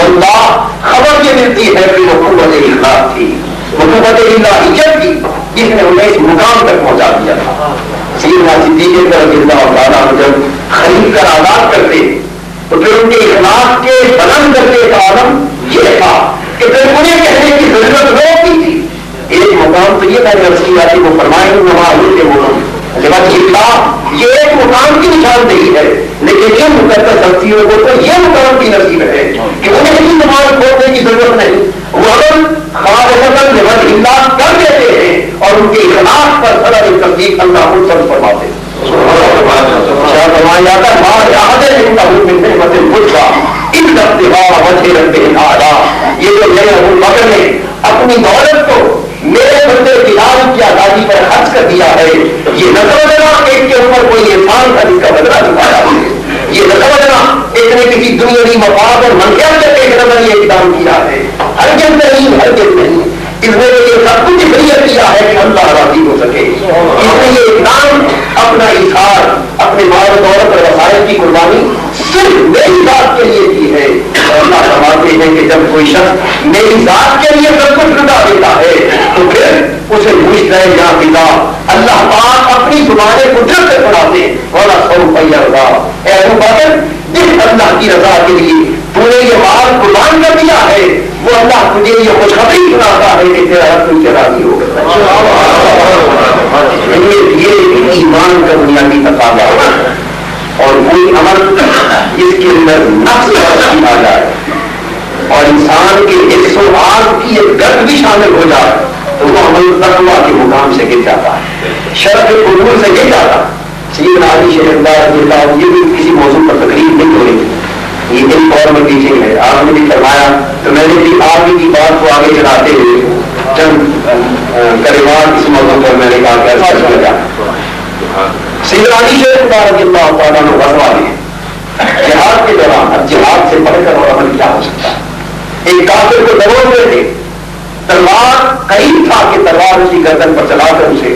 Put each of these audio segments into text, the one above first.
اللہ خبر یہ ملتی ہے کہ وہ قوت اخلاق تھی، وہ قوت الہیت تھی جس نے انہیں اس مقام تک پہنچا دیا تھا۔ سیدنا صدیق رضی اللہ تعالیٰ جب خرید کر آزاد کرتے تو پھر ان کے اخلاق کے بلند کرنے کا عالم یہ تھا کہ پھر انہیں کہنے کی ضرورت نہ ہوتی تھی۔ ایک مقام تو یہ تھا کہ اس کی وہ فرمائیں نماز کے مقام یہ ایک مقام کی نشاندہی ہے، لیکن یہ مقدس ہستیوں کو تو یہ مقام کی نصیب ہے کہ انہیں ہی نماز پڑھنے کی ضرورت نہیں، وہ اگر خالصتاً لوجہ اللہ کر دیتے ہیں اور ان کے اخلاق پر سرد تصدیق اللہ کو سب فرماتے ہیں۔ یہ جو میرے ابو بکر نے اپنی دولت کو میرے بندے بلال کی آزادی پر خرچ کر دیا ہے، یہ نہ سمجھنا ایک کے اوپر کوئی انسان کا جس کا بدلہ چکایا ہے، یہ نہ سمجھنا ایک نے کسی دنیاوی مفاد اور منفیت سے ایک نظر یہ اقدام کیا ہے، ہرگز نہیں ہرگز نہیں، اس نے یہ سب کچھ بریت کیا ہے کہ اللہ راضی ہو سکے، اس نے یہ اقدام اپنا اظہار اپنے مال و دولت اور وسائل کی قربانی صرف میری ذات کے لیے کی ہے۔ اللہ فرماتے ہیں کہ جب کوئی شخص میری ذات کے لیے سب کچھ لٹا دیتا ہے تو پھر اسے پوچھتا ہے یا پتا اللہ پاک اپنی زبان قدرت سے پڑھاتے ہیں والا سو روپیہ رضا، اے ابو بکر جس اللہ کی رضا کے لیے تو نے یہ مال قربان کر دیا ہے وہ اللہ تجھے یہ خوشخبری سناتا ہے کہ تیرا رب تجھ سے راضی ہوگا۔ یہ ایمان کا بنیادی تقاضا ہے، اور کوئی عمل جس کے اندر نفس آ جائے اور انسان کے حص و آگ کی ایک گرد بھی شامل ہو جائے تو وہ عمل تقویٰ کے مقام سے گر جاتا ہے، شرف قبول سے گر جاتا ہے۔ سیدنا علی شیخ رضی اللہ عنہ یہ بھی کسی موضوع پر تقریر نہیں ہو رہی تھی، یہ ایک اور میں ٹیچنگ ہے، آپ نے بھی فرمایا تو میں نے بھی آپ کی بات کو آگے چلاتے ہوئے چند کلمات اس موضوع پر میں نے کہا کہ ایسا سمجھ جائے۔ سیدنا علی شیخ رضی اللہ تعالیٰ عنہ غزوہ میں جہاد کے دوران اب جہاد سے پڑھ کر اور عمل کیا ہو سکتا ہے، ایک کافر کو ڈبو ہوئے تھے، تلوار قریب تھا کہ تلوار اس کی گردن پر چلا کر اسے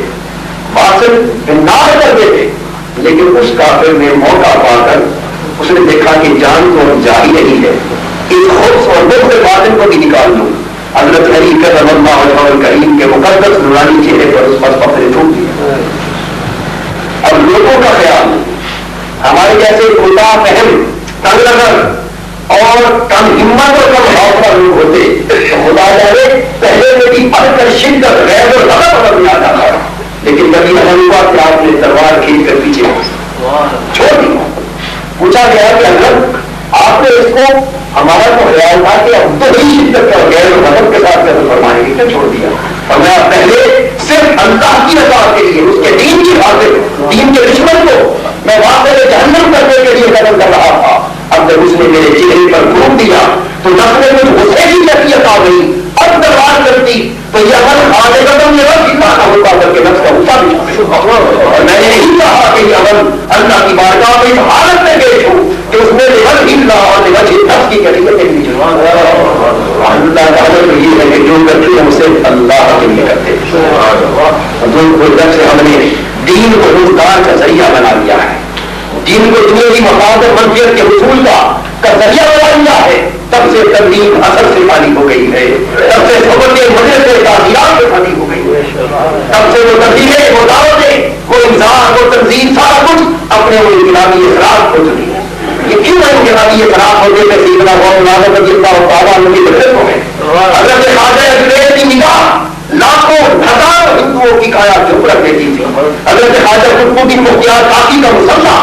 باطل نار کر دیتے، لیکن اس کافر نے موقع پا کر اس نے دیکھا کہ جان تو اب جا ہی نہیں ہے، اس خوف اور دکھ سے باطل کو بھی نکال دوں۔ حضرت علی کرم اللہ وجہہ الکریم کے مقدس نورانی چہرے پر اس پر پتھر ٹوٹ دیا۔ اب لوگوں کا خیال ہمارے جیسے خدا فہم تنگ نظر اور کم ہمت اور کم حوصلہ لوگ ہوتے تو خدا جانے پہلے میں بھی پڑھ کر شدت غیر اور غضب بدل میں آ جاتا ہے، لیکن کبھی ایسا ہوا کہ آپ نے تلوار کھینچ کر پیچھے چھوڑ دی۔ پوچھا گیا کہ حضرت آپ نے اس کو ہمارا تو خیال تھا کہ اب تو بڑی شدت اور غیر اور غضب کے ساتھ قتل فرمائیں گے، کیوں چھوڑ دیا؟ اور میں پہلے صرف اللہ کی رضا کے لیے اس کے دین کی خاطر دین کے دشمن کو میں واقع جہنم کرنے کے لیے قتل کر رہا تھا، اب جب اس نے میرے چہرے پر پھونک دیا تو نفس میں کچھ غصے کی کیفیت آ گئی، اب تلوار کرتی تو یہ عمل آگے قدم یہ رب اتنا نہ ہوتا بلکہ نفس کا غصہ بھی، اور میں نے نہیں کہا کہ یہ عمل اللہ کی بارگاہ میں اس حالت میں پیش ہوں کہ اس میں لبن ہلا اور لبن نفس کی کیفیتیں بھی اللہ کا عمل یہ ہے کہ جو کرتے ہیں اسے اللہ کے لیے کرتے ہیں، جب سے ہم نے دین کو روزگار کا ذریعہ بنا لیا ہے، دین کو دنیا کی مفاد اور منفیت کے حصول کا ذریعہ بنا لیا ہے، تب سے تبلیغ اثر سے خالی ہو گئی ہے، تب سے صحبت کے مزے سے تعزیرات سے خالی ہو گئی ہے، تب سے وہ تبلیغیں وہ دعوتیں وہ انسان وہ تنظیم سارا کچھ اپنے وہ انقلابی اثرات ہو چکی ہے۔ یہ کیوں ہے انقلابی اثرات ہونے میں سیدنا مولانا رضی اللہ تعالیٰ عنہ کی برکت ہو گئے؟ حضرت خواجہ اجمیری کی نگاہ لاکھوں ہزاروں ہندوؤں کی کایا چپ رکھ دیتی تھی، حضرت خواجہ قطب کی مختار کافی کا مسلح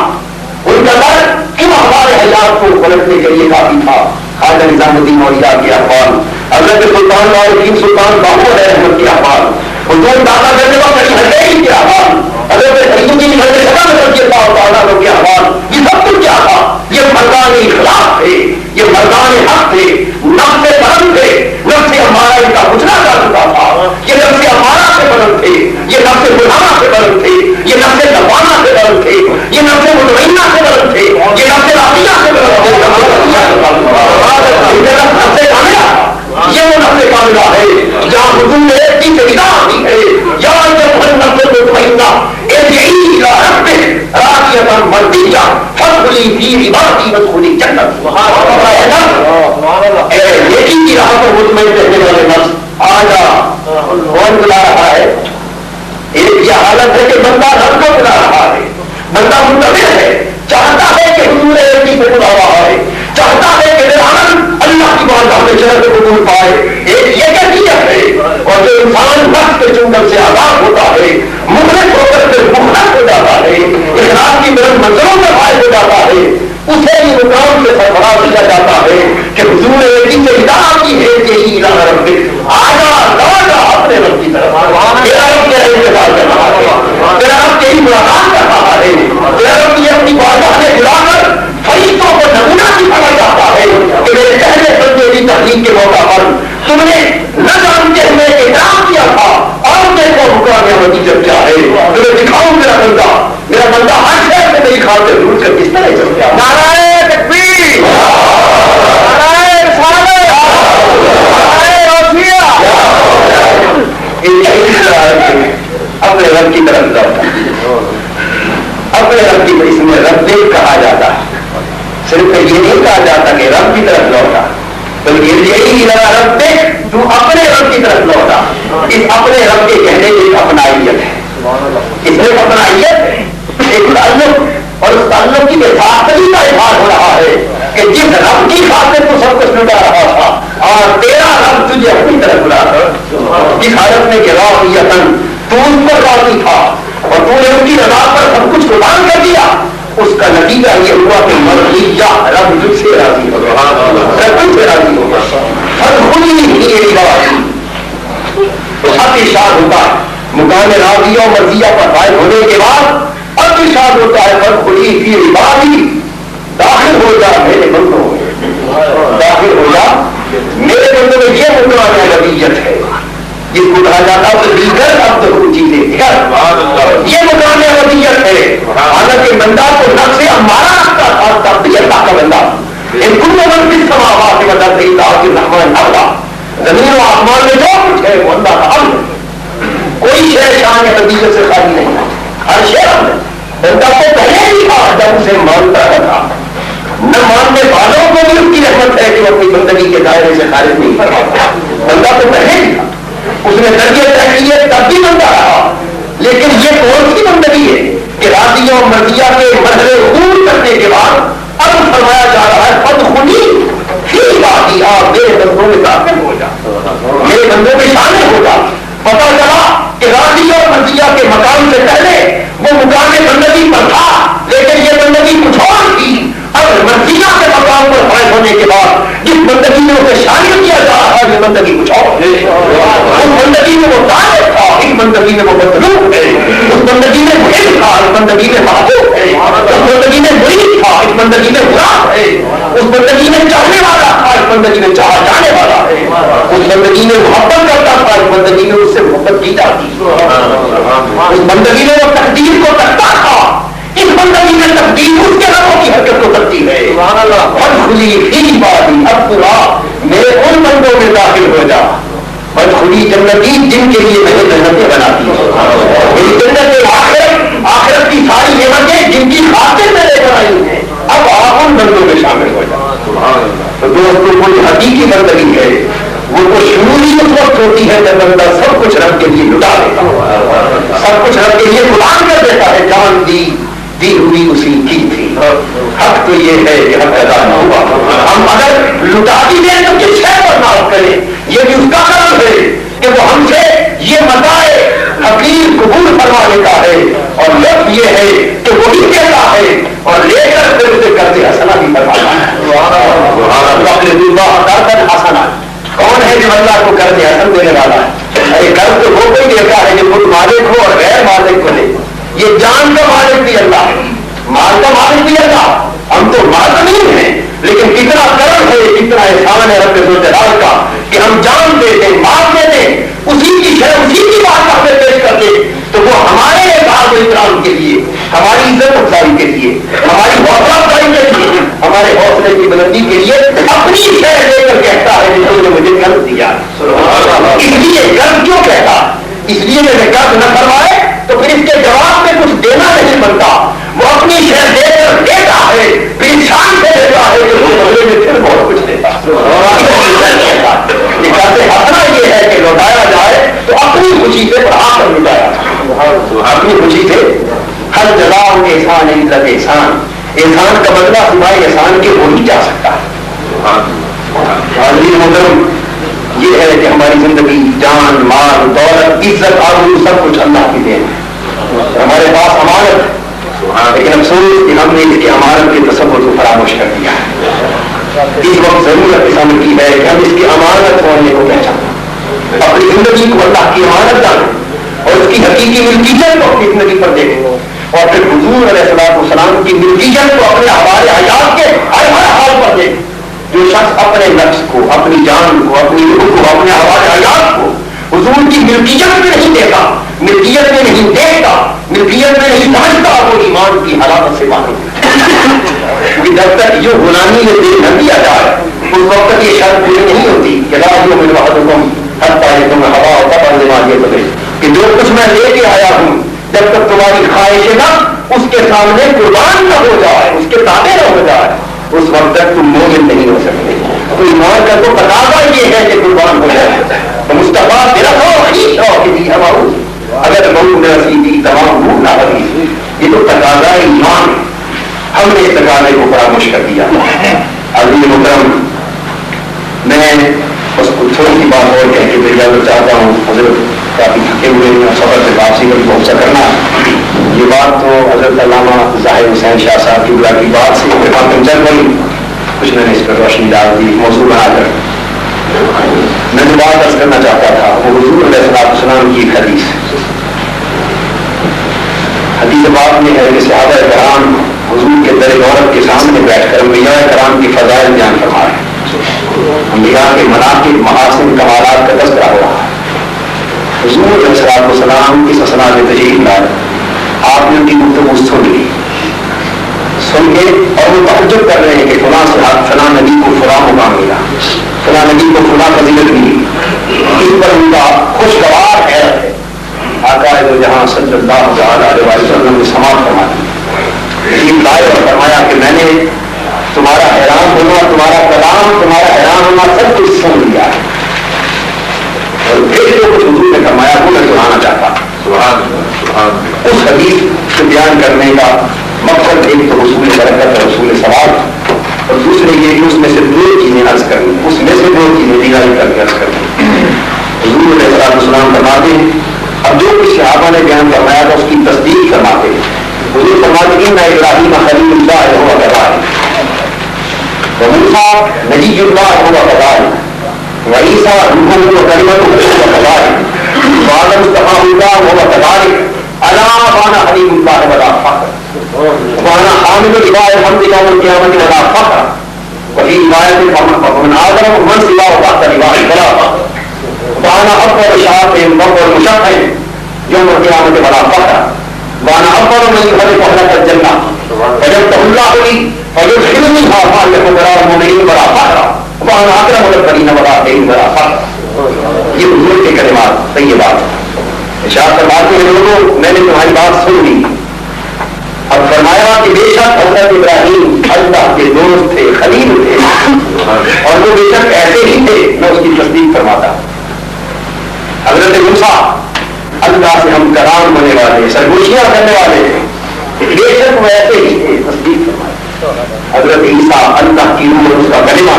ان کا در کیوں ہمارے حیات کو پلٹنے کے لیے کافی تھا۔ خواجہ نظام الدین اولیاء کے احوال، حضرت سلطان الدین سلطان باہور احمد کے احوال، حضور دادا کرنے کا بڑی ہنڈیری کے احوال، حضرت سعید الدین حضرت شباب رضی اللہ تعالیٰ عنہ کے احوال، یہ سب کچھ کیا تھا؟ یہ مردان اخلاق تھے، یہ مردان حق تھے، نفس بلند تھے، نفس ہمارا ان کا گزرا کر چکا تھا، یہ نفس ہمارا سے بلند تھے، یہ نفس گناہ سے بلند تھے، یہ نفس لبانہ سے بلند تھے، یہ نفس مطمئنہ سے بلند تھے، یہ نفس راضیہ سے بلند تھے، یہ وہ نفس کاملہ ہے جہاں حضور نے ایک کی ندا دی ہے، یا نفس مطمئنہ ارجعی الی ربک راضیۃ مرضیہ فادخلی فی عبادی وادخلی جنت۔ اے لگا رب دے تو اپنے رب کی طرف لوٹا. اس اپنے رب کے کہنے کی ایک اپنائیت ہے, اس میں اپنائیت ہے, ایک تعلق, اور اس تعلق کی بےخاطری کا اظہار ہو رہا ہے کہ جس رب کی خاطر تو سب کچھ لٹا رہا تھا اور تیرا رب تجھے اپنی طرف بلا کر جس حالت میں کہ راضیتن تو اس پر راضی تھا اور تو نے ان کی رضا پر سب کچھ قربان کر دیا, اس کا نتیجہ یہ ہوا کہ مرضیہ رب تجھ سے راضی ہوگا, رب تجھ سے راضی ہوگا. ہر خودی نہیں یہ بات تو حق ارشاد ہوتا ہے مقام راضیہ اور مرضیہ پر فائد ہونے کے بعد اب ارشاد ہوتا ہے ہر خودی کی عبادی داخل ہو جا میرے بندوں میں, داخل ہو جا میرے بندوں میں. یہ مقام ربیت ہے جس کو کہا جاتا ہے دیگر اب تو چیزیں یہ مقام ربیت ہے. حالانکہ بندہ کو نفس ہمارا رکھتا تھا تب بھی اللہ کا بندہ ان کل من کس سماوات میں بدل رہی تھا کہ رحمان اللہ زمین و آسمان میں جو کچھ ہے وہ اللہ کا امر, کوئی شے شان ربیت سے خالی نہیں, ہر شے ہے. بندہ کو پہلے بھی تھا جب اسے مانتا تھا, نہ ماننے والوں کو بھی اس کی رحمت ہے کہ وہ اپنی بندگی کے دائرے سے خارج نہیں کر پاتا. بندہ تو پہلے بھی تھا, اس نے درجے طے کیے تب بھی بندہ رہا. لیکن یہ کون سی بندگی ہے کہ راضیہ اور مرضیہ کے مرحلے عبور کرنے کے بعد اب فرمایا جا رہا ہے فادخلی فی عبادی, آپ میرے بندوں میں داخل ہو جا, میرے بندوں میں شامل ہو جا. پتا چلا کہ راضیہ اور مرضیہ کے مقام سے پہلے وہ مقام بندگی پر تھا لیکن یہ بندگی کچھ اور تھی. اب مرضیہ کے مقام پر فائد ہونے کے بعد جس بندگی میں اسے شامل کیا جا رہا ہے یہ بندگی کچھ اور ہے. اس بندگی میں وہ طالب تھا, اس بندگی میں وہ مطلوب ہے, اس بندگی میں محب تھا, اس بندگی میں محبوب ہے, اس بندگی میں مرید تھا, اس بندگی میں مراد ہے, اس بندگی میں چاہنے والا تھا, اس بندگی میں چاہا جانے والا ہے, اس بندگی میں محبت کرتا تھا, اس بندگی میں اس سے محبت کی جاتی, اس بندگی میں وہ تقدیر کو تکتا تھا, اس بندگی میں تقدیر اس کے ربوں کی حرکت کو کرتی ہے. فادخلی فی عبادی, اب تو میرے ان بندوں میں داخل ہو جا. فادخلی جنتی جن کے لیے میں نے جنتیں بناتی ہوں, میری جنت آخرت کی ساری نعمتیں جن کی خاطر میں لے کر آئی ہیں, اب آپ ان بندوں میں شامل ہو جا. تو دوستوں کوئی حقیقی بندگی ہے وہ تو شروع ہی اس وقت ہوتی ہے جب بندہ سب کچھ رب کے لیے لٹا دیتا ہے, سب کچھ رب کے لیے قربان کر دیتا ہے. جان دی ہوئی اسی کی تھی. حق تو یہ ہے کہ حق ادا نہ ہوا, ہم اگر لٹا بھی دیں تو کس شے پر معاف کریں, یہ بھی اس کا کرم ہے کہ وہ ہم سے یہ متاع حقیر قبول فرما لیتا ہے, اور لطف یہ ہے کہ وہی دیتا ہے اور لے کر پھر اسے قرض حسنہ بھی فرماتا ہے. حسنہ کون ہے جو اللہ کو قرض حسن دینے والا ہے؟ ارے قرض تو وہ کوئی دیتا ہے جو خود مالک ہو اور غیر مالک کو دے. یہ جان کا مالک بھی اللہ ہے, مال کا مالک بھی اللہ. ہم تو مال نہیں ہیں لیکن کتنا کرم ہے, کتنا احسان ہے رب ذوالجلال کا کہ ہم جان دے دیں, مال دے دیں, اسی کی شے اسی کی بات ہمیں پیش کر دیں تو وہ ہمارے اعزاز و اکرام کے لیے, ہماری عزت افزائی کے لیے, ہماری حوصلہ افزائی کے لیے, ہمارے حوصلے کی بلندی کے لیے اپنی شے لے کر کہتا ہے جس نے مجھے قرض دیا. اس لیے قرض کیوں کہتا, اس لیے میں نے قرض نہ فرمائے تو پھر اس کے جواب میں کچھ دینا نہیں بنتا. وہ اپنی شے دے کر دیتا ہے, پھر انسان سے دیتا ہے کہ وہ بدلے میں پھر بہت کچھ دیتا. حسنا یہ ہے کہ لوٹایا جائے تو اپنی خوشی سے بڑھا کر لوٹایا جائے, اپنی خوشی سے. ہر جزا احسان عزت احسان, احسان کا بدلہ سوائے احسان کے ہو ہی جا سکتا ہے. حاضرین محترم, یہ ہے کہ ہماری زندگی, جان, مال, دولت, عزت, آبرو سب کچھ اللہ کی دین ہے. ہمارے پاس امانت, لیکن افسوس کہ ہم نے اس کی امانت کے تصور کو فراموش کر دیا ہے. اس وقت ضرورت اس امر کی ہے کہ ہم اس کی امانت ہونے کو پہچانیں, اپنی زندگی کو اللہ کی امانت جانیں اور اس کی حقیقی ملکیت کو اپنی زندگی پر دیکھیں, اور پھر حضور علیہ السلام کی ملکیت کو اپنے حوالے حیات کے ہر حال پر دیکھیں. جو شخص اپنے نفس کو, اپنی جان کو, اپنی روح کو, اپنے حوالے حیات کو حضور کی ملکیت میں نہیں دیتا, ملکیت میں نہیں دیکھتا, ملکیت میں نہیں سمجھتا, وہ ایمان کی حالات سے باہر. جب تک جو غلامی میں دل نہ دیا جائے اس وقت تک یہ شرط پوری نہیں ہوتی کہ جو کچھ میں لے کے آیا ہوں جب تک تمہاری خواہش نہ اس کے سامنے قربان نہ ہو جائے, اس کے تابع نہ ہو جائے, اس وقت تک تم مومن نہیں ہو سکتے. تو ایمان کا تو تقاضا یہ میں اس کو تھوڑی سی بات اور کہہ کے اجازت چاہتا ہوں. حضرت کافی تھکے ہوئے ہیں, سفر سے واپسی کا بھی بہت کرنا. یہ بات تو حضرت علامہ ظاہر حسین شاہ صاحب کی بات سے اتفاقاً چل گئی, کچھ میں نے اس پر روشنی ڈال دی موضوع بنا کر. میں جو بات عرض کرنا چاہتا تھا وہ حضور علیہ السلام کی ایک حدیث بات میں ہے کہ صحابہ کرام حضور کے در دولت کے سامنے بیٹھ کر انبیاء کرام کی فضائل بیان فرما رہے ہیں. انبیاء کے مناقب محاسن کمالات کا تذکرہ ہو رہا ہے. حضور علیہ السلام اس اسناد تشریف لائے, آپ نے ان کی گفتگو سن لی, سن کے اور وہ تعجب کر رہے ہیں کہ فلاں نبی کو فلاں مقام ملا, فلاں نبی کو فلاں فضیلت ملی. اس پر ان کا خوشگوار ہے آقا جہاں صلی اللہ علیہ وسلم نے سماعت فرمایا اور فرمایا کہ میں نے تمہارا حیران ہونا, تمہارا کلام, تمہارا حیران ہونا سب کچھ سن لیا ہے. اور پھر جو کچھ حضور نے فرمایا وہ میں سنانا چاہتا. اس حدیث کو بیان کرنے کا مقصد ایک تو حصول برکت اور حصول ثواب, اور دوسرے یہ کہ اس میں سے دو چیزیں عرض کرنی, اس میں سے دو چیزیں ریلائز کر کے عرض کرنی. حضور علیہ السلام فرماتے ہیں, اب جو کچھ صحابہ نے بیان فرمایا تھا اس کی تصدیق فرماتے ہیں. حضور فرماتے ہیں ان ابراہیم خلیل اللہ ہوا کذالک وموسیٰ نبی اللہ ہوا کذالک وعیسیٰ روح وکلمۃ ہوا کذالک وآدم اصطفیٰ اللہ ہوا کذالک الا وانا حبیب اللہ ولا فخر وانا حامل لواء الحمد یوم القیامۃ ولا فخر وفی روایت فمن آدم من سواه تحت لواء ولا فخر وانا اکبر شافع واکبر مشفع یوم القیامۃ ولا فخر وانا اکبر من يخلق اهل الجنہ فجبته اللہ لی فیدخلنی مع الابرار المؤمنین ولا فخر وانا اکرم الاکرمین ولا فخر ولا فخر. یہ حضور کے کلمات طیبات ارشاد فرماتے ہیں لوگوں میں نے تمہاری بات سن لی. اب فرمایا کہ بے شک حضرت ابراہیم اللہ کے دوست تھے, خلیل تھے, اور وہ بے شک ایسے ہی تھے, میں اس کی تصدیق فرماتا. حضرت موسیٰ اللہ سے ہم کلام ہونے والے, سرگوشیاں کرنے والے تھے, بے شک وہ ایسے ہی تھے, تصدیق فرمائی. حضرت عیسیٰ اللہ کی روح اور اس کا کلمہ,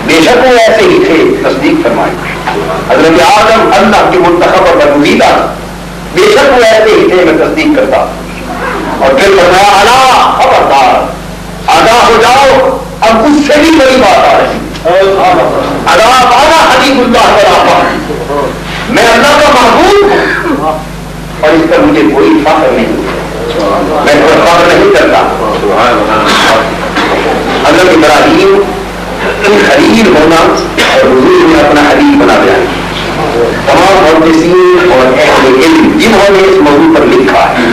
بے شک وہ ایسے ہی تھے, تصدیق فرمائی. حضرت آدم اللہ کے منتخب اور برگزیدہ, بے شک وہ ایسے ہی تھے, میں تصدیق کرتا. اور پھر فرمایا الا خبردار آگاہ ہو جاؤ, اب اس سے بھی بڑی بات آ رہی, الا وانا حبیب اللہ ولا فخر, میں اللہ کا محبوب ہوں اور اس پر مجھے کوئی فخر نہیں, میں کوئی فخر نہیں کرتا. حضرت ابراہیم خلیل ہونا اور حضور نے اپنا حبیب بنا دیا. تمام محدثین اور اہل علم جنہوں نے اس موضوع پر لکھا ہے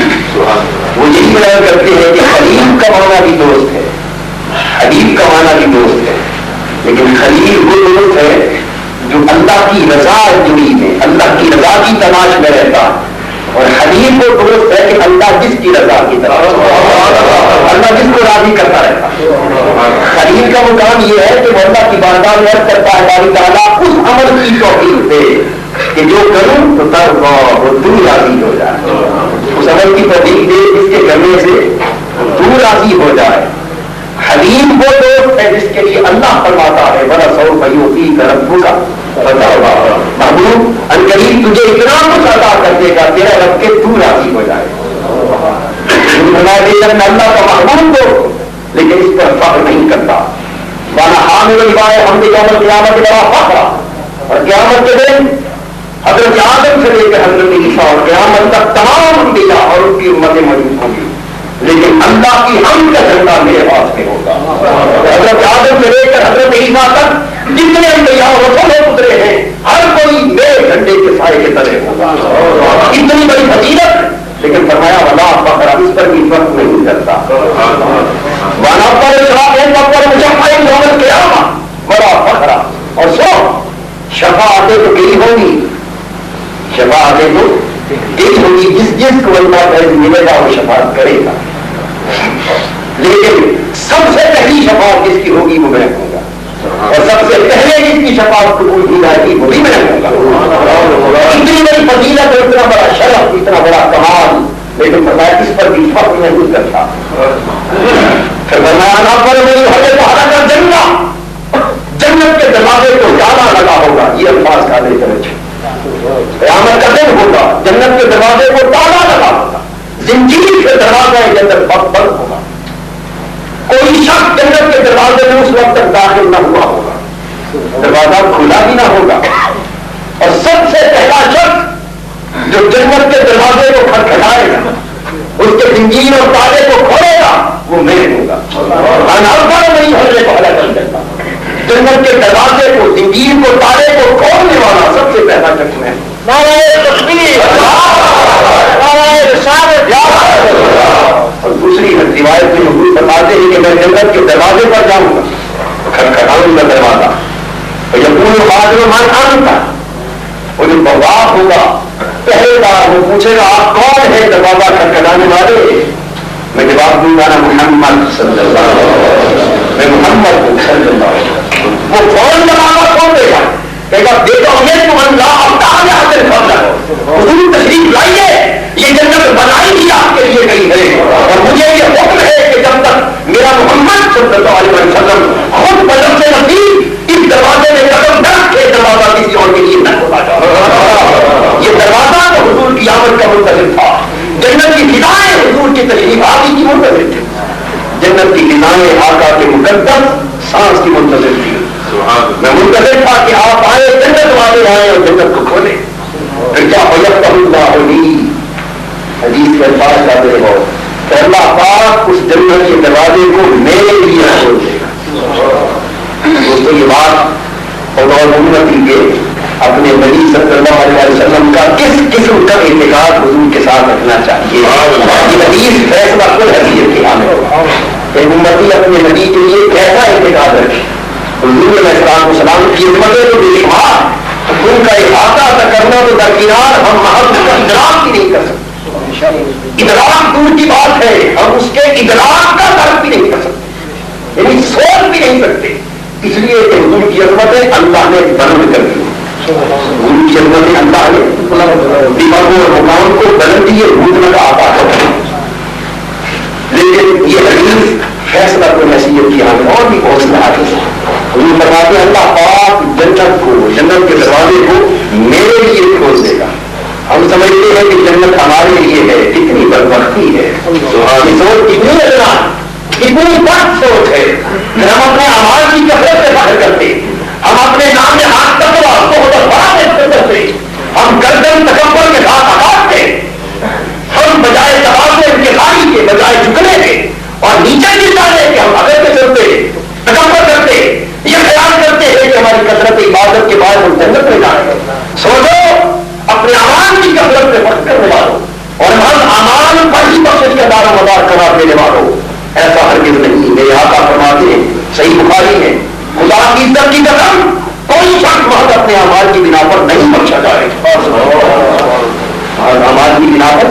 وہ یہی بیان کرتے ہیں کہ خلیل کا معنی بھی دوست ہے, حبیب کا معنی بھی دوست ہے, لیکن خلیل وہ دوست ہے جو اللہ کی رضا جڑی میں, اللہ کی رضا کی تلاش میں رہتا, اور حبیب وہ دوست ہے کہ اللہ جس کی رضا کی طرف, اللہ جس کو راضی کرتا رہتا. خلیل کا مقام یہ ہے کہ وہ اللہ کی بارگاہ میں عرض کرتا ہے باری تعالیٰ اس عمل کی توفیق دے کہ جو کروں تو تب وہ تو راضی ہو جائے, اس عمل کی توفیق دے جس کے کرنے سے تو راضی ہو جائے. حلیم وہ دوست ہے جس کے لیے اللہ فرماتا ہے بڑا سوف یعطیک ربک محبوب عنقریب تجھے اتنا کچھ عطا کر دے گا تیرا رب کے تو راضی ہو جائے. میں اللہ کا محبوب ہو لیکن اس پر فخر نہیں کرتا. وانا حامل لواء الحمد یوم القیامۃ ولا فخر, اور قیامت کے دن حضرت آدم سے لے کر حضرت عیسیٰ اور قیامت تک تمام انبیاء اور ان کی امتیں موجود ہوں گی, لیکن اللہ کی حمد کا جھنڈا میرے پاس میں ہوگا. حضرت آدم سے لے کر حضرت عیسیٰ تک جتنے انبیاء اور رسول اترے ہیں ہر کوئی میرے جھنڈے کے سائے کے تلے ہوگا. اتنی بڑی فضیلت, لیکن فرمایا ولا فخر, اس پر بھی فرق نہیں کرتا. وانا پر شفاعت پر مشفع یوم القیامہ ولا فخر, اور سو شفاعتیں تو گئی ہوگی, شفاعتیں تو گئی ہوگی, جس کو اللہ فیض ملے گا وہ شفاعت کرے گا, لیکن سب سے پہلی شفاعت جس کی ہوگی وہ میں ہوں گا, اور سب سے پہلے جس کی شفاعت قبول کی جائے گی وہ بھی میں ہوں گا. اتنی بڑی فضیلت, اتنا بڑا شرف, اتنا بڑا کمال, لیکن فرمایا اس پر بھی فرق نہیں کرتا. پھر فرمایا نہ پر میری حضرت جنت کے دروازے کو تالا لگا ہوگا. یہ الفاظ کا لے کر قیامت کا دن ہوگا, جنت کے دروازے کو تالا لگا ہوگا, زنجیر کے دروازے جنت بند ہوگا, کوئی شخص جنت کے دروازے میں اس وقت تک داخل نہ ہوا ہوگا, دروازہ کھلا بھی نہ ہوگا, اور سب سے پہلا شخص جو جنت کے دروازے کو کھٹکھٹائے گا, اس کے زنجیر اور تالے کو کھولے گا, وہ میں ہوگا. نہیں ہونے کو الگ کر دیتا. جنت کے دروازے کو, زنجیر کو, تالے کو کھولنے والا سب سے پہلا شخص میں. اور دوسری روایت میں حضور بتاتے ہیں کہ میں جنت کے دروازے پر جاؤں گا, کھٹکھٹاؤں گا دروازہ, تو یقین بعد میں من آن کا وہ جو بواب ہوگا پہلے بار وہ پوچھے گا آپ کون ہے دروازہ کھٹکھٹانے والے؟ میں جواب دوں گا نا محمد صلی اللہ علیہ وسلم, میں محمد ہوں صلی اللہ علیہ وسلم. وہ فوراً دروازہ کھول دے گا, کہے گا دیکھو یہ تم اللہ اب کہاں سے حاصل کر رہے ہو, حضور تشریف لائیے, یہ جنت بنائی ہی آپ کے لیے گئی ہے, اور مجھے یہ حکم ہے کہ جب تک میرا محمد صلی اللہ علیہ وسلم خود بدل سے نصیب اس دروازے میں قدم نہ رکھے, دروازہ کسی اور کے لیے نہ کھولا جائے. یہ دروازہ تو حضور کی آمد کا منتظر تھا, جنت کی فضائیں حضور کی تشریف آدھی کی منتظر تھی, جنت کی فضائیں آقا کے مقدس سانس کی منتظر تھی. میں منتظر تھا کہ آپ آئے, جنت والے آئے اور جنت کو کھولے. پھر کیا ہوتا اللہ علی حدیث کے الفاظ کا دے ہو کہ اللہ پاک اس جنت کے دروازے کو میرے لیے کھول دے گا. دوستوں یہ بات اور امتی کے اپنے نبی صلی اللہ علیہ وسلم کا کس قسم کا اعتقاد حضور کے ساتھ رکھنا چاہیے. یہ حدیث فیصلہ کل حیثیت کی حامل کہ امتی اپنے نبی کے لیے کیسا اعتقاد رکھے. حضور علیہ السلام کی عظمتیں تو بے شمار, ان کا احاطہ کرنا تو درکنار, ہم محض کا ادراک بھی نہیں کر سکتے. ادراک دور کی بات ہے, ہم اس کے ادراک کا فرق بھی نہیں کر سکتے, یعنی سوچ بھی نہیں سکتے. اس لیے کہ حضور کی عظمتیں اللہ نے بلند کر دی, حضور کی عظمتیں اللہ نے دیواروں اور مقام کو بلندی بھوجنے کا آتا ہے. لیکن یہ حدیث فیصلہ کو نصیحت کی ہم اور بھی حوصلہ آتی ہے. حضور فرماتے ہیں اللہ پاک جنت کو, جنت کے دروازے کو میرے لیے کھول دے گا. ہم سمجھتے ہیں کہ جنت ہمارے لیے ہے, کتنی بدبختی ہے, یہ سوچ کتنی ادنا, کتنی بد سوچ ہے. ہم اپنے آواز کی کثرت سے فخر کرتے, ہم اپنے نام میں ہاتھ تقوا بہت بڑا کرتے, ہم گردن تکبر کے ساتھ آغازتے, ہم بجائے تباہ انتخابی کے بجائے جھکنے کے اور نیچے گر جانے کے ہم اگر کے چلتے تکبر کرتے, یہ خیال کرتے ہیں کہ ہماری کثرت عبادت کے بعد ہم جنت میں جائیں. سوچو اپنے اعمال کی کثرت سے فخر کرنے والوں اور ہم اعمال پر ہی بخشش کا دار و مدار قرار دینے والوں, ایسا ہرگز نہیں. میرے آقا فرماتے ہیں, صحیح بخاری ہے, خدا کی عزت کی قسم کوئی شخص محض اپنے اعمال کی بنا پر نہیں بخشا جائے, اعمال کی بنا پر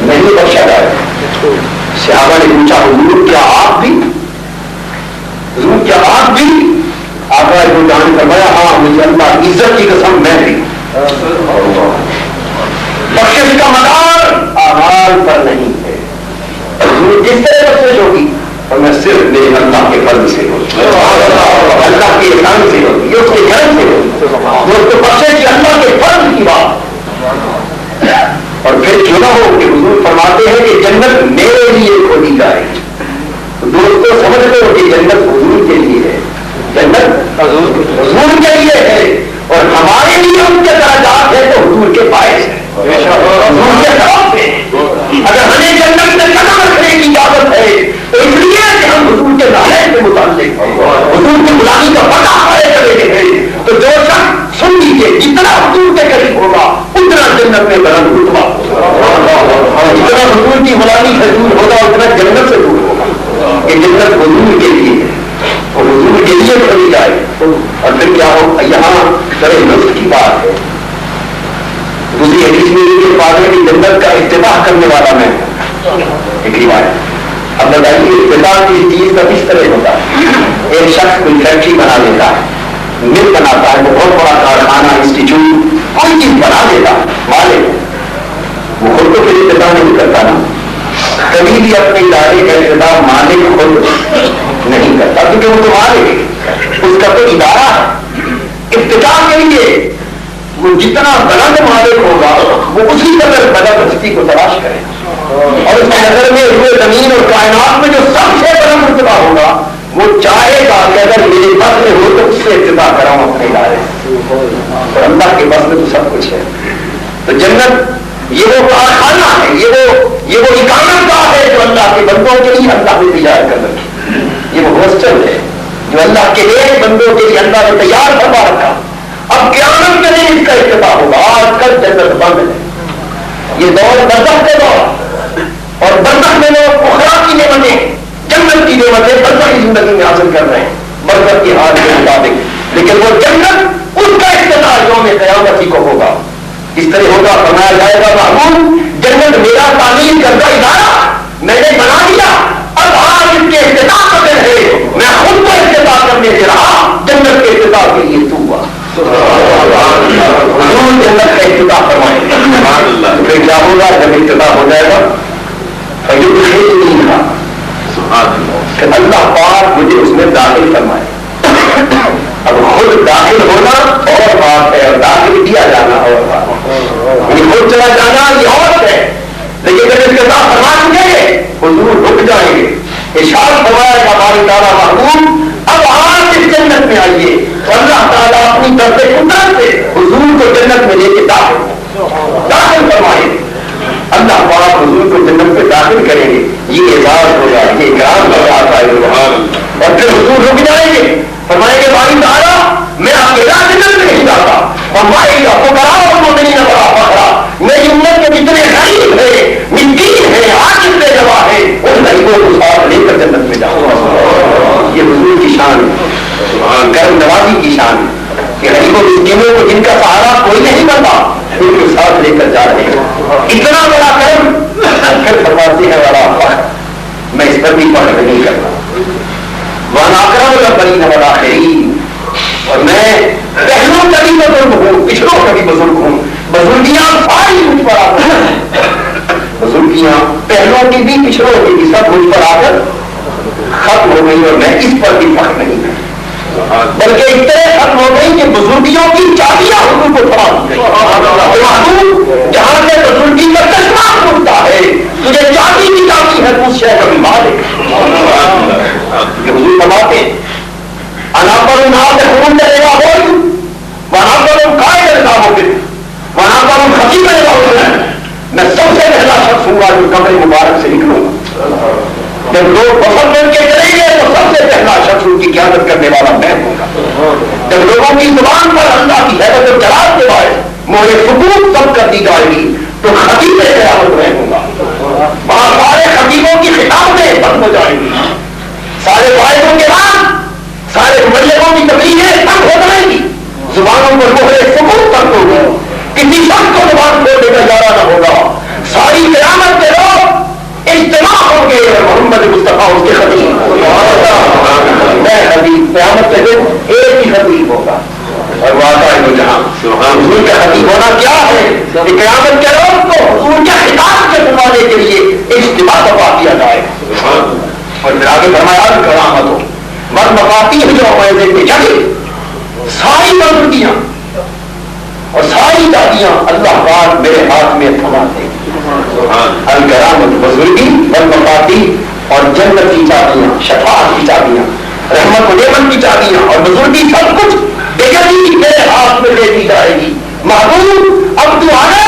نہیں بخشا جائے. صحابہ نے پوچھا حضور کیا آپ بھی, حضور کیا آپ بھی؟ آقا جو جان فرمایا ہاں مجھے اللہ عزت کی قسم میں بھی. بخشش کا مدار اعمال پر نہیں ہے. حضور جس طرح بخشش ہوگی اور میں صرف میرے اللہ کے فضل سے ہوگی, اللہ کے احسان سے ہوگی, یہ اس کے کرم سے ہوگی. دوستوں بخشش کی اللہ کے فضل کی بات. اور پھر کیوں نہ ہو کہ حضور فرماتے ہیں کہ جنت میرے لیے کھولی جائے. دوستوں سمجھ لو کہ جنت حضور کے لیے ہے, جنت حضور کے لیے ہے, اور ہمارے لیے ان کے درجات ہے تو حضور کے باعث ہے, حضور کے طرف سے. اگر ہمیں جنت میں قدم رکھنے کی اجازت ہے تو اس لیے کہ ہم حضور کے ظاہر کے متعلق حضور کی غلامی کا پتہ پڑے چلے گئے. تو جو شخص سن لیجیے جتنا حضور کے قریب ہوگا اتنا جنت میں بلند رتبہ ہوگا, جتنا حضور کی غلامی سے دور ہوگا اتنا جنت سے دور ہوگا. کہ جنت حضور کے لیے ہے اور حضور کے لیے کھولی جائے. اور پھر کیا ہو, یہاں بڑے لطف کی بات ہے. دوسری حدیث میں یہ بات ہے کہ جنت کا افتتاح کرنے والا میں ایک روایت. اب بتائیے افتتاح کسی چیز کا کس طرح ہوتا ہے. ایک شخص کوئی فیکٹری بنا لیتا ہے, مل بناتا ہے, بہت بڑا کارخانہ انسٹیٹیوٹ کوئی چیز بنا دیتا مالک, وہ خود تو پھر افتتاح نہیں کرتا نا. کبھی بھی اپنے ادارے کا افتتاح مالک خود نہیں کرتا کیونکہ وہ تو مالک ہے, اس کا تو ادارہ ہے. وہ جتنا بلند مالک ہوگا وہ اسی قدر بلند ہستی کو تلاش کرے گا، اور اس کی نظر میں ہوئے زمین اور کائنات میں جو سب سے بلند مرتبہ ہوگا وہ چاہے گا کہ اگر میرے بس میں ہو تو اس سے ابتدا کراؤں اپنے ادارے، اور اللہ کے بس میں تو سب کچھ ہے۔ تو جنت یہ وہ کارخانہ ہے، یہ وہ اقامت گاہ ہے جو اللہ کے بندوں کے لیے اللہ نے تیار کر رکھی، یہ وہ ہاسٹل ہے جو اللہ کے نیک بندوں کے لیے اللہ نے تیار کروا رکھا۔ اب قیامت کے دن اس کا افتتاح ہوگا، آج کل جنت بند ہے، یہ دور برزخ کے دور، اور برزخ میں لوگ اخرا کی نعمتیں، جنت کی نعمتیں برزخ کی زندگی میں حاصل کر رہے ہیں برزخ کے حال کے مطابق، لیکن وہ جنت اس کا افتتاح یوم قیامت ہی کو ہوگا۔ اس طرح ہوگا، فرمایا جائے گا محمود جنت میرا تعمیر کردہ ادارہ میں نے بنا دیا، اب آج اس کے افتتاح کا دن ہے، میں خود کو افتتاح کرنے سے رہا، جنت کے افتتاح کے لیے تو ہوا، حضور جنت کا افتتاح فرمائیں گے۔ پھر کیا ہوگا جب افتتاح ہو جائے گا؟ کہ اللہ پاک مجھے اس میں داخل فرمائے۔ اب خود داخل ہونا اور بات ہے، اور داخل کیا جانا اور بات ہے، خود چلا جانا یہ اور ہے، لیکن جب افتتاح فرما چکے حضور رک جائیں گے، ارشاد فرمایا کہ ہماری تعالیٰ محبوب اب آپ اس جنت میں آئیے، تو اللہ تعالیٰ اپنی طرف قدرت سے حضور کو جنت میں لے کے داخل فرمائیں گے، اللہ پاک حضور کو جنت میں داخل کریں گے، یہ اعزاز ہوگا، یہ اکرام ہوگا، اور پھر حضور رک جائیں گے، فرمائیں گے باری تعالیٰ میں آپ کے ساتھ جنت میں نہیں جاتا، فرمائے گا فقراء اور مومنین بڑا فخرا، میری امت کے جتنے غریب ہیں، مسکین ہیں، عاجز بے نوا ہیں، ان غریبوں کو ساتھ لے کر جنت میں جاؤں گا۔ یہ حضور کی شان ہے، کرم نوازی کی شان ہے کہ غریبوں مسکینوں کو جن کا سہارا کوئی نہیں بنتا ان کو ساتھ لے کر جا رہے ہیں، اتنا بڑا کرم۔ پھر فرماتے ہیں والا فخر، میں اس پر بھی فخر نہیں کرتا، وَأَنَا أَكْرَمُ الْأَوَّلِينَ وَالْآخِرِينَ، اور میں پہلوں کا بھی بزرگ ہوں، پچھلوں کا بھی بزرگ ہوں، بزرگیاں ساری مجھ پر آ کر، بزرگیاں پہلوں کی بھی پچھلوں کی بھی سب مجھ پر آ کر ختم ہو گئی، اور میں اس پر بھی فخر نہیں کرتا، بلکہ اس طرح ختم ہو گئی کہ بزرگیوں کی چابیاں حضور کو تھما دی گئی، جہاں سے بزرگی کا چشمہ کھلتا ہے تجھے چابی کی چابی ہے، اس شے کا بھی مالک کہ حضور فرماتے ہیں انا پر ناس خون دے گا ہو وہاں پر قائد رضا ہو گئے، وہاں پر خطیب رضا ہو گئے، میں سب سے پہلا شخص ہوں گا جو قبر مبارک سے نکلوں گا، جب لوگ وفد بن کے چلیں گے تو سب سے پہلا شخص ان کی قیادت کرنے والا میں ہوں گا، جب لوگوں کی زبان پر اللہ کی حیرت و جلال کے باعث مجھے سکوت سب کر دی جائے گی تو خطیب قیادت میں ہوں گا، وہاں سارے خطیبوں کی خطابیں بند ہو جائیں گی، سارے واحدوں کے بعد سارے مبلغوں کی تبلیغیں بند ہو جائیں گی، زبانوں پر مہر سکوت تک ہوگی، کسی شخص کو زبان کھولنے کا اشارہ نہ ہوگا، ساری قیامت کے لوگ اجتماع ہوں گے اور محمد مصطفیٰ اس کے خطیب، میں خطیب قیامت کے دن ایک ہی خطیب ہوگا، اور واقعہ ہے جہاں حضور کا خطیب ہونا کیا ہے کہ قیامت کے روز کو حضور کے خطاب سے سنوانے کے لیے اجتماع برپا کیا جائے، اور پھر آگے فرمایا کرامت ہو مت مفاتی ہے جو ہمارے کے جگہ ساری بزرگیاں اور ساری دادیاں اللہ پاک میرے ہاتھ میں تھما دے، الکرامت بزرگی والمفاتی اور جنت کی چابیاں، شفاعت کی چابیاں، رحمت و نعمت کی چابیاں اور بزرگی سب کچھ بغیر میرے ہاتھ میں دے دی جائے گی۔ محبوب اب تو آنا،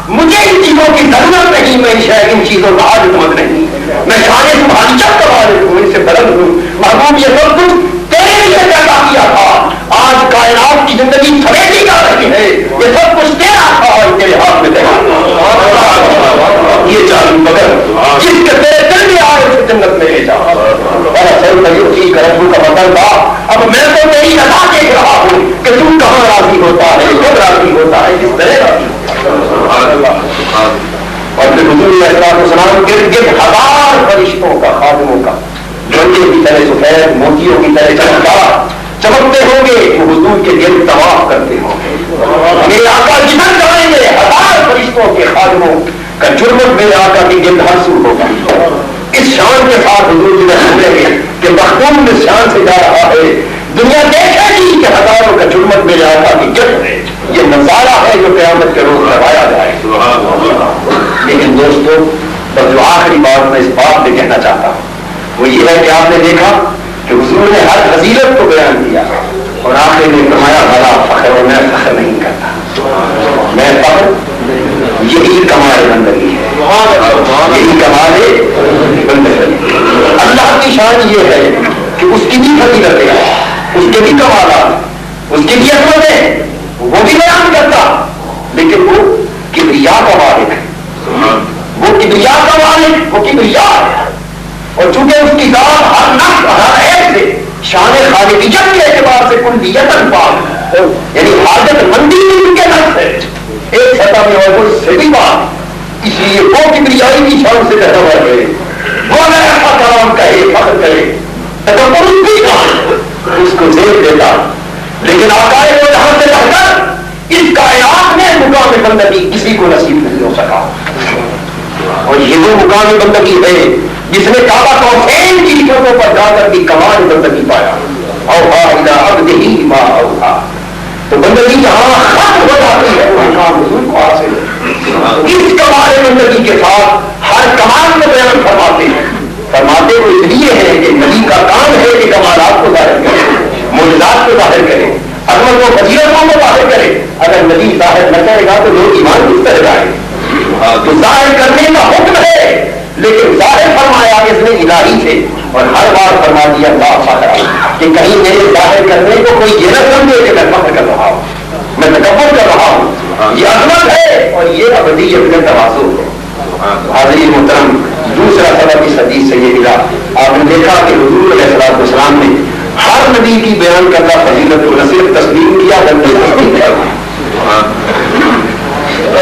مجھے ان چیزوں کی ضرورت نہیں، میں شاید ان چیزوں کا عادت مند نہیں، میں شان سبحان چک کا والد ہوں، ان سے بلند ہوں، محبوب یہ سب کچھ تیرے لیے پیدا کیا تھا، آج کائنات کی زندگی سمیٹی جا رہی ہے، یہ سب کچھ تیرا تھا اور تیرے ہاتھ میں تھا، یہ چابی مگر جس کے تیرے دل میں آئے اسے جنت میں لے جا، کا مطلب تھا اب میں تو تیری رضا دیکھ رہا ہوں کہ تم کہاں راضی ہوتا ہے، کب راضی ہوتا ہے، کس طرح راضی ہوتا ہے، اور پھر حضور علیہ السلام گرد گرد ہزار فرشتوں کا، خادموں کا، جوندے کی طرح سفید موتیوں کی طرح چمکدار چمکتے ہوں گے، وہ حضور کے گرد طواف کرتے ہوں گے، میرے آقا جدھر جائیں گے ہزار فرشتوں کے خادموں کا جرمت میرے آقا کی گرد حاصل ہوگا، اس شان کے ساتھ حضور جدھر سنیں گے کہ مخدوم اس شان سے جا رہا ہے، دنیا دیکھے گی کہ ہزاروں کا جرمت میرے آقا کی گرد ہے، یہ نظارہ ہے لیکن دوستو بس جو آخری بات میں اس بات میں کہنا چاہتا ہوں وہ یہ ہے کہ آپ نے دیکھا کہ حضور نے ہر فضیلت کو بیان کیا اور آخر میں فرمایا بھلا فخر اور میں فخر نہیں کرتا، میں فخر یہی کمال بندگی ہے، یہی کمال بندگی۔ اللہ کی شان یہ ہے کہ اس کی بھی فضیلتیں اس کے بھی کمالات اس کی بھی عظمتیں وہ بھی بیان کرتا، لیکن وہ کبریا کا مالک ہے، وہ کبریا کا مالک، وہ کبریا ہے۔ اور چونکہ اس کی ذات ہر نفس ہر عیب سے شان خالقیت کے اعتبار سے کلیت پاک، یعنی حاجت مندی ان کے نفس ہے ایک سطح میں اور وہ سے بھی بات، اس لیے وہ کبریائی کی شان سے کہتا ہوا ہے وہ ایسا کلام کہے فخر کرے تکبر بھی کہاں اس کو زیر دیتا، لیکن آقائے کو جہاں سے رہ کر اس کائنات میں مقام بندگی کسی کو نصیب نہیں ہو سکا، اور یہ وہ مقام بندگی ہے جس نے کعبہ توحید کی چھتوں پر جا کر بھی کمال بندگی پایا، اوحا الی عبدہ ما اوحا، تو بندگی جہاں ختم ہو جاتی ہے وہ مقام حضور کو حاصل ہے۔ اس کمال بندگی کے ساتھ ہر کمال کو بیان فرماتے وہ اس لیے ہے کہ نبی کا کام ہے کہ کمالات کو ظاہر کرے، معجزات کو ظاہر کرے، عظمت و فضیلتوں کو ظاہر کرے۔ اگر نبی ظاہر نہ کرے گا تو لوگ ایمان کس طرح جائیں؟ تو ظاہر کرنے کا حکم ہے، لیکن ظاہر فرمایا اس نے الہی سے، اور ہر بار فرما دیا اللہ فخر کہ کہیں میرے ظاہر کرنے کو کوئی یہ نہ سمجھے کہ میں فخر کر رہا ہوں، میں تکبر کر رہا ہوں، یہ عظمت ہے اور یہ ابدیت کا تواضع ہے۔ حاضرین محترم، دوسرا سبب اس حدیث سے یہ ملا، آپ نے دیکھا کہ حضور علیہ السلام نے ہر نبی کی بیان کردہ فضیلت کو نہ صرف تسلیم کیا بلکہ تصدیق کیا۔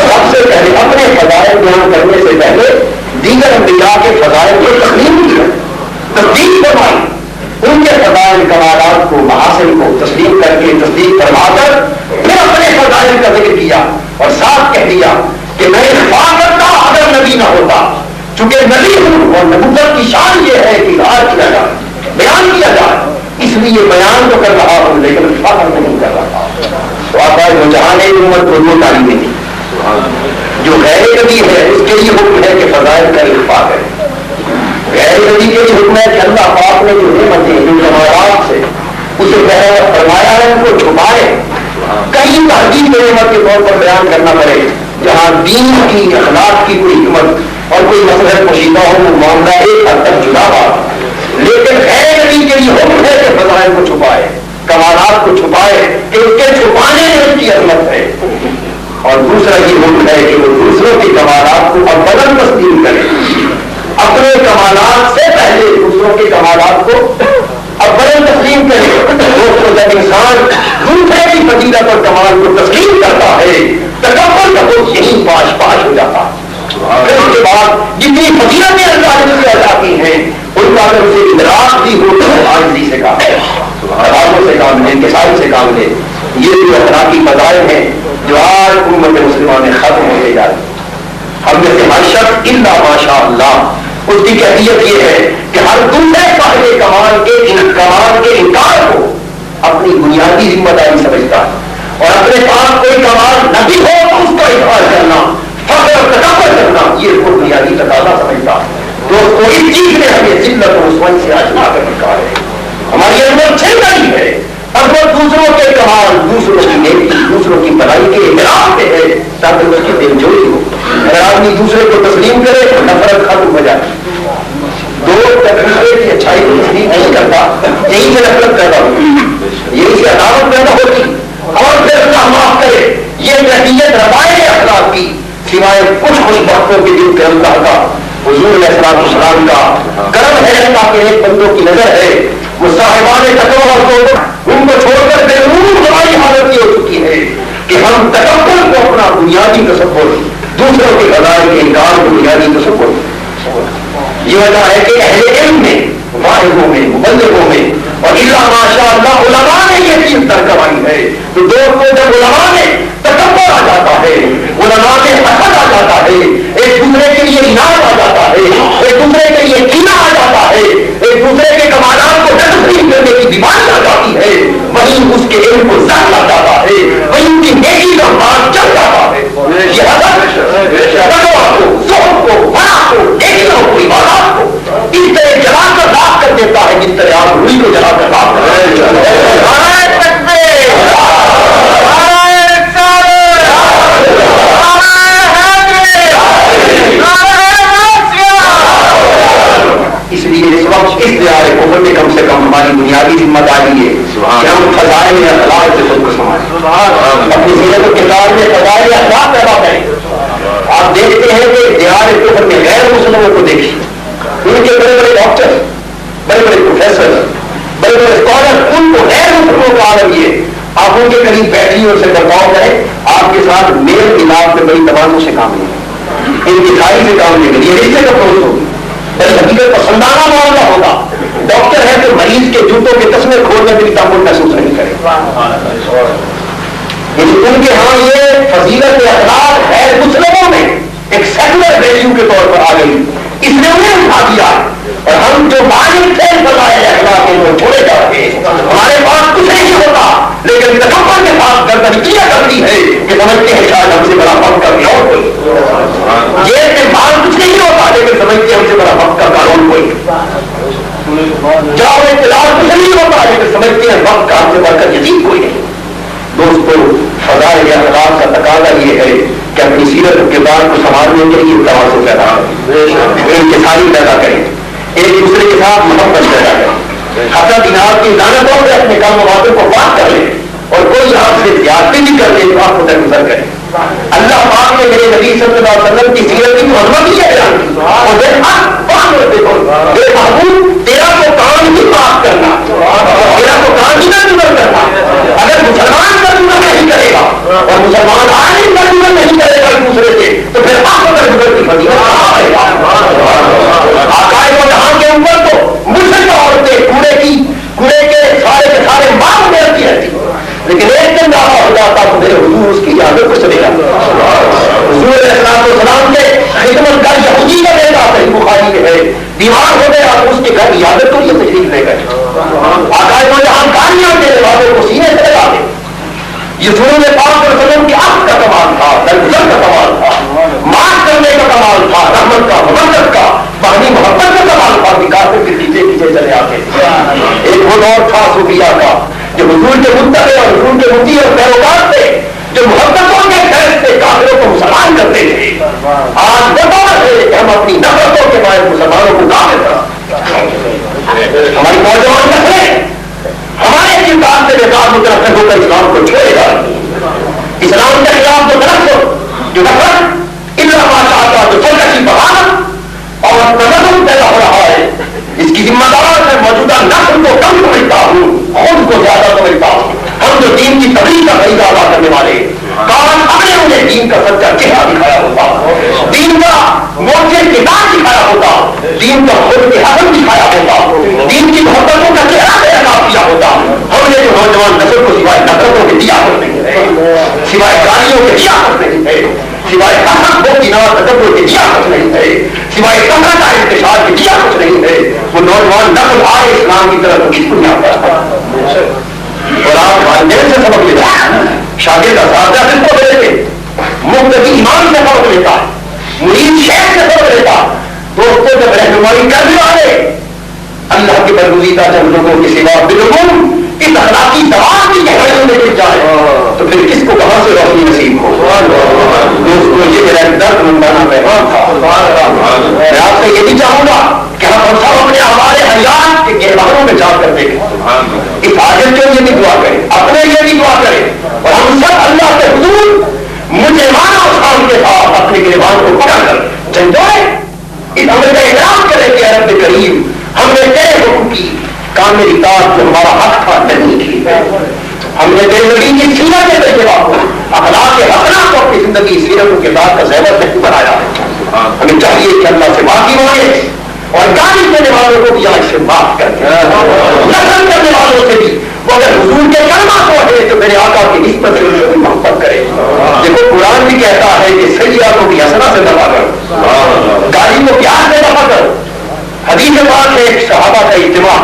سب سے پہلے اپنے فضائل بیان کرنے سے پہلے دیگر انبیاء کے فضائل کو تسلیم کیا، تصدیق فرمائی، ان کے فضائل کمالات کو محاسن کو تسلیم کر کے تصدیق فرما کر پھر اپنے فضائل کا ذکر کیا اور ساتھ کہہ دیا کہ میں اخفا کرتا اگر نبی نہ ہوتا، چونکہ نبی ہوں اور نبوت کی شان یہ ہے کہ اظہار کیا جائے، بیان کیا جائے، اس لیے بیان تو کر رہا ہوں لیکن فخر نہیں کر رہا۔ تو آپ وہ جہاں امت کو وہ تعلیمیں دی جو غیر نبی ہے اس کے لیے حکم ہے کہ فضائل کا اخفا کرے، غیر نبی کے لیے حکم ہے کہ اللہ پاک نے جو نعمتیں جو کمالات سے اسے فرمایا ہے ان کو چھپائے، کئی تحقیق نعمت کے طور پر بیان کرنا پڑے، جہاں دین کی اخلاق کی کوئی حکمت اور کوئی مسئلہ پوشیدہ ہو وہ معاملہ ایک حد تک جدا بات، لیکن غیر نبی کے لیے حکم ہے کہ فضائل کو چھپائے، کمالات کو چھپائے، کہ اس کے چھپانے میں اس کی عظمت ہے۔ اور دوسرا یہ حکم ہے کہ وہ دوسروں کے کمالات کو اولاً تسلیم کرے، اپنے کمالات سے پہلے دوسروں کے کمالات کو اولاً تسلیم کرے۔ دوستوں جب انسان دوسرے کی فضیلت اور کمال کو تسلیم کرتا ہے تکبر کا تو یہی پاش پاش ہو جاتا ہے، پھر اس کے بعد جتنی فضیلتیں اللہ نے سے جاتی ہیں ان کا اگر اسے ادراک بھی ہو تو عاجزی سے کام ہے، تواضع سے کام ہے، انکساری سے کام ہے۔ یہ جو اخلاقی فضائل ہیں جو آج امت مسلمہ میں ختم ہوتے جا رہے ہیں، ہم میں سے ہر شخص الا ماشاء اللہ اس کی کیفیت یہ ہے کہ ہر دوسرے صاحب کمال کے انکار کو اپنی بنیادی ذمہ داری سمجھتا ہے، اور اپنے پاس کوئی کمال نہ بھی ہو تو اس کا اظہار کرنا، فخر اور تکبر کرنا یہ کوئی بنیادی تقاضا سمجھتا ہے۔ دوستو اس چیز نے ہمیں ذلت و رسوائی سے آزما کر نکالا ہے، ہماری اندر چھن رہی ہے۔ اب وہ دوسروں کے کمال، دوسروں کی نیکی، دوسروں کی بھلائی کے اعتراف پہ ہے تاکہ اس کی دل جوئی ہو۔ اگر آدمی دوسرے کو تسلیم کرے تو نفرت ختم ہو جائے، دوسرے کی اچھائی کو تسلیم نہیں کرتا، یہی سے نفرت پیدا ہوتی، یہی سے عداوت پیدا ہوتی، اور پھر اللہ معاف کرے یہ کیفیت روایت اخلاق کی سوائے کچھ خوش بختوں کے دل کے اللہ کا حضور علیہ السلام کا کرم ہے تاکہ ایک بندوں کی نظر ہے وہ صاحبان تقویٰ کو ان کو چھوڑ کر ضرور ہماری حالت یہ ہو چکی ہے کہ ہم تکبر کو اپنا بنیادی تصور، دوسروں کے فضائل کے انکار کو بنیادی تصور۔ یہ وجہ ہے کہ اہل علم میں، واعظوں میں، مبلغوں میں اور الا ماشاء اللہ علماء نے یہ چیز در کروائی ہے۔ تو دوستوں جب علماء میں تکبر آ جاتا ہے، علماء میں حسد آ جاتا ہے، ایک دوسرے کے لیے اناد آ جاتا ہے، ایک دوسرے کے لیے کینہ آ جاتا ہے، ایک دوسرے کے کمالات کو تسلیم کرنے کی بیماری آ جاتی ہے، وہیں اس کے علم کو زہر آ جاتا ہے، وہیں کی نیکی کا مال چل جاتا ہے۔ یہ حسد تقویٰ کو، ذوق کو اپنی سیرت و کردار میں فضائل اخلاق پیدا کریں. آپ دیکھتے ہیں کہ دیہات کفر میں غیر مسلموں کو دیکھیے، ان کے بڑے بڑے ڈاکٹر، بڑے بڑے پروفیسر، بڑے بڑے اسکالر، ان کو غیر مسلموں کا عالم یہ آپ ان کے قریب بیٹھیے اور سے برتاؤ کریں، آپ کے ساتھ میل ملاپ میں بڑی توازن سے کام لیں، انتظاری سے کام لیں گے، یہ رشتے کا پروسیس ہوگی. بڑی حقیقت پسندانہ معاملہ ہوگا. ڈاکٹر ہے کہ مریض کے جوتوں کے تسمے کھولنے میں بھی تعمل محسوس نہیں کرے. ان کے ہاں یہ فضیلت اخلاق ہے مسلموں میں ایک سیکولر ویلیو کے طور پر آ گئی، اس نے انہیں اٹھا دیا. اور ہم جو مالک تھے بتائے اخلاق کے لوگ چھوڑے جاتے ہیں، ہمارے پاس کچھ نہیں ہوتا لیکن تکبر کے ساتھ گردن کیا کرتی ہے کہ سمجھتے ہیں شاید ہم سے بڑا وقت کا اور کوئی، یہ کہ مال کچھ نہیں ہوتا لیکن سمجھتے ہیں ہم سے بڑا وقت کا قانون کوئی، جاؤ اطلاع کچھ نہیں ہوتا لیکن سمجھتے ہیں وقت کا ہم سے بڑھ کر یقین کوئی نہیں. دوستو فضائل اخلاق کا تقاضا یہ ہے کہ اپنی سیرت و کردار کو سنبھالنے کے لیے توازن پیدا کریں، انکساری پیدا کریں، ایک دوسرے کے ساتھ محبت پیدا کریں، حسد اناد کی لعنتوں سے اپنے کام و باتوں کو پاک کر لیں، اور کوئی آپ سے زیادتی بھی کر دے تو آپ کو درگزر کریں. اللہ پاک نے میرے نبی صلی اللہ علیہ وسلم کی سیرت کی عظمت ہی بیان کی اور بے محبوب تیرا تو کام ہی معاف کرنا، تیرا تو کام ہی درگزر کرنا. اگر مسلمان درگزر نہیں کرے گا اور مسلمان عالم درگزر نہیں کرے گا ایک دوسرے سے تو پھر آپ کو درگزر کی فضیلت آئے گا. عقائد و جہاں کے اوپر تو مشرک عورتیں کوڑے کے سارے ماں میں رکھی رہتی، لیکن ایک دن دعویٰ ہو جاتا تو میرے حضور اس کی یادوں کو چلے جاتا. حضور علیہ السلام کے خدمت کا یہودی کا بیٹا صحیح بخاری میں ہے، بیمار ہو گیا تو اس کے گھر یادت کو یہ تشریف لے گئے. عقائد و جہاں کاریاں دینے والوں کو سینے سے لگا دے. یہ رسول پاک صلی اللہ علیہ وسلم کی عقل کا کمال تھا، درگزر کا کمال تھا، معاف کرنے کا کمال تھا، رحمت کا، مدد کا، باہمی محبت کا کمال تھا. کافر کے پیچھے چلے آتے. ایک وہ دور تھا صوفیہ کا جو حضور کے متبع اور حضور کے مطیع اور پیروکار تھے، جو محبتوں کے فیض سے کافروں کو مسلمان کرتے تھے. آج وہ دور ہے کہ ہم اپنی نفرتوں کے باعث مسلمانوں کو کافر کرتے. ہماری نوجوان نسلیں ہمارے کردار سے بیکار مترقب ہو کر اسلام کو چھوڑے جا رہی ہے. اسلام کے خلاف جو درخت جو نفرت اتنا چاہتا جو سرکشی بغاوت اور تنظم پیدا ہو رہا ہے، اس کی ذمہ دار میں موجودہ نسل کو کم سمجھتا ہوں، خود کو زیادہ سمجھتا ہوں. ہم جو دین کی تبلیغ کا طریقہ ادا کرنے والے کاش ہم نے انہیں دین کا سچا چہرہ دکھایا ہوتا، دین کا موجے کردار دکھایا ہوتا، دین کا خود کے حسن دکھایا ہوتا، دین کی محبتوں کا چہرہ پیدا کیا ہوتا. ہم نے جو نوجوان نسل کو سوائے نفرتوں کے دیا کر نہیں ہے، سوائے گالیوں کے دیا کر نہیں ہے، سوائے حسد کو کنار تکبر کے دیا کچھ نہیں ہے، سوائے کثرت کا انتشار کے دیا کچھ نہیں ہے. وہ نوجوان نسل آئے اسلام کی طرف کس دنیا پر اور آپ والدین سے سبق لیتا ہے، شاگرد اساتذہ سے سبق لیتے، مقتدی امام سے سبق لیتا، مرید شیخ سے سبق لیتا. دوستوں جب رہنمائی کر بھی والے اللہ کے برگزیدہ جب لوگوں کے سوا بالعموم اس اخلاقی سوال کی گہرائی میں گر جائے تو پھر کس کو کہاں سے روشنی نصیب ہو. دوستوں یہ میرا درد مندانہ پیغام تھا. میں آپ سے یہ بھی چاہوں گا کہ ہم سب اپنے ہمارے حیات کے گہواروں میں جا کر دیکھیں، اس حاجت کے لیے بھی دعا کریں، اپنے لیے بھی دعا کریں، اور ہم سب اللہ کے حضور مجھے مانا شان کے ساتھ اپنے گریبان کو پکڑ کر جھنجھوڑیں، اس عمل کا اعتراف کریں کہ رب کریم ہم نے تیرے حکم کی کامل اطاعت جو ہمارا حق تھا نہیں کی. ہم نے تیرے نبی کی سیرت کے تجربہ کو اخلاق کے حسنہ کو اپنی زندگی سیرت و کردار کا زیور نہیں بنایا. ہمیں چاہیے کہ اللہ سے معافی مانگے اور گالی دینے والوں کو بھی آج سے معاف کر دیں، نفرت کرنے والوں سے بھی وہ اگر حضور کے کلمہ کو ہے تو میرے آقا کی نسبت سے ان سے محبت کرے. دیکھو قرآن بھی کہتا ہے کہ سیئاتوں کی حسنہ سے دفع کرو، گالی کو پیار سے دفع کرو. حدیث پاک ہے ایک صحابہ کا اجتماع،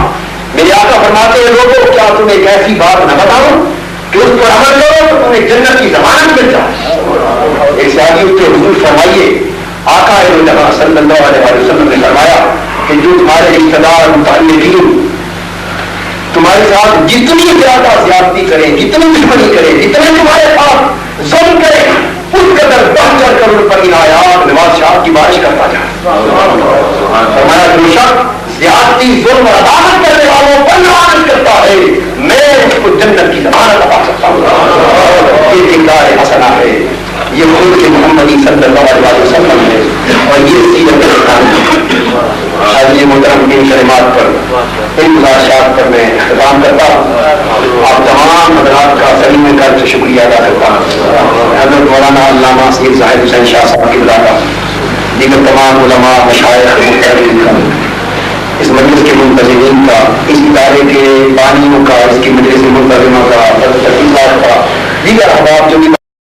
میرے آقا فرماتے ہیں لوگوں کیا تمہیں ایک ایسی بات نہ بتاؤں کہ اس پر عمل کرو تو تمہیں جنت کی ضمانت مل جائے. ایک صحابی اس کے حضور فرمائیے آقا صلی اللہ علیہ وسلم نے فرمایا کہ جو تمہارے رشتہ دار متعلقین تمہارے ساتھ جتنی زیادہ زیادتی کریں، جتنی دشمنی کریں، جتنے تمہارے ساتھ ظلم کریں، اس قدر بڑھ چڑھ کر ان پر عنایات نواز شاہ کی بارش کرتا جائے. فرمایا جو شخص زیادتی ظلم اور عدالت کرنے والوں پر نواز کرتا ہے میں اس کو جنت کی ضمانت عطا کرتا ہوں. محمدی صلی اللہ علیہ وسلم ہے اور یہ سیرت حاضر محترم کی کلمات پر ان گزارشات پر میں احترام کرتا ہوں. آپ تمام حضرات کا سلیم کر کے شکریہ ادا کرتا ہوں. حضرت مولانا علامہ سید زاہد حسین شاہ صاحب کی بلا دیگر تمام علماء مشائخ محترمین کا, اس مجلس کے منتظمین کا, اس ادارے کے بانیوں کا, اس کی مجلس منتظمہ کا, ترتیبات کا, دیگر احباب جو بھی